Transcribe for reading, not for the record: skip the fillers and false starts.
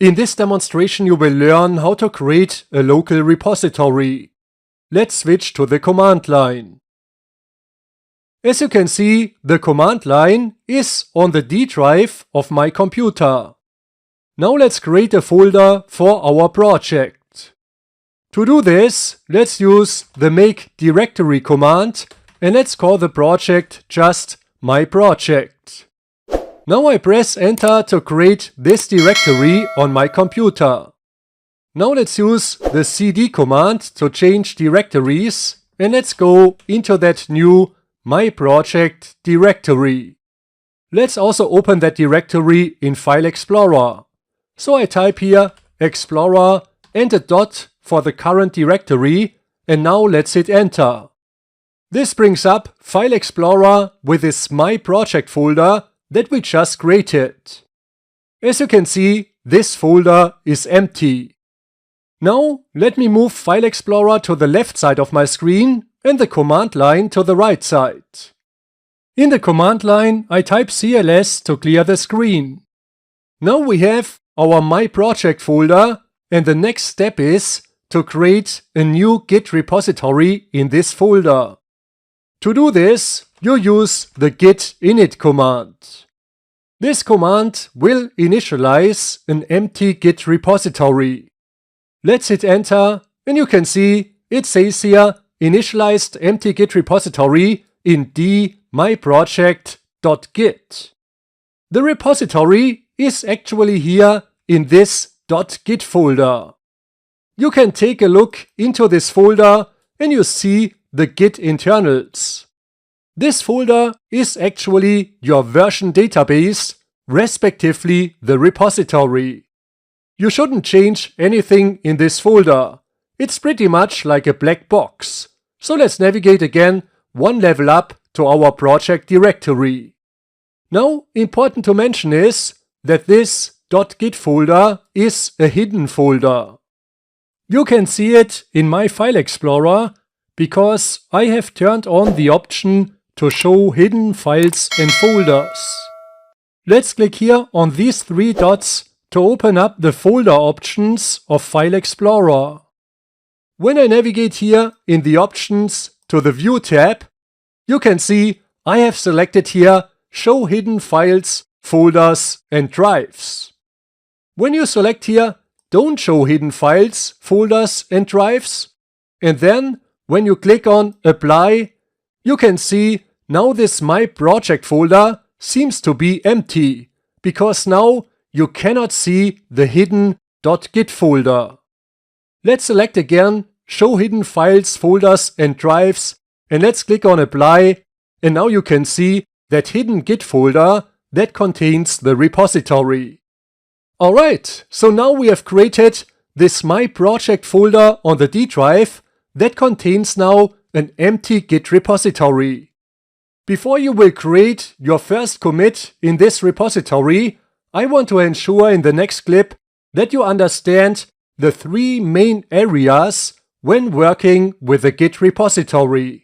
In this demonstration you will learn how to create a local repository. Let's switch to the command line. As you can see, the command line is on the D drive of my computer. Now let's create a folder for our project. To do this, let's use the make directory command and let's call the project just my project. Now I press enter to create this directory on my computer. Now let's use the cd command to change directories and let's go into that new my project directory. Let's also open that directory in File Explorer. So I type here Explorer and a dot for the current directory and now let's hit enter. This brings up File Explorer with this my project folder that we just created. As you can see, this folder is empty. Now let me move File Explorer to the left side of my screen and the command line to the right side. In the command line I type CLS to clear the screen. Now we have our my project folder and the next step is to create a new Git repository in this folder. To do this, you use the git init command. This command will initialize an empty Git repository. Let's hit enter and you can see it says here initialized empty Git repository in d myproject.git. The repository is actually here in this .git folder. You can take a look into this folder and you see the Git internals. This folder is actually your version database, respectively the repository. You shouldn't change anything in this folder. It's pretty much like a black box. So let's navigate again one level up to our project directory. Now, important to mention is that this .git folder is a hidden folder. You can see it in my File Explorer because I have turned on the option to show hidden files and folders. Let's click here on these three dots to open up the folder options of File Explorer. When I navigate here in the options to the View tab, you can see I have selected here Show Hidden Files, Folders and Drives. When you select here Don't Show Hidden Files, Folders and Drives, and then when you click on Apply, you can see now this My Project folder seems to be empty, because now you cannot see the hidden .git folder. Let's select again Show Hidden Files, Folders and Drives and let's click on Apply and now you can see that hidden Git folder that contains the repository. Alright, so now we have created this My Project folder on the D drive that contains now an empty Git repository. Before you will create your first commit in this repository, I want to ensure in the next clip that you understand the three main areas when working with a Git repository.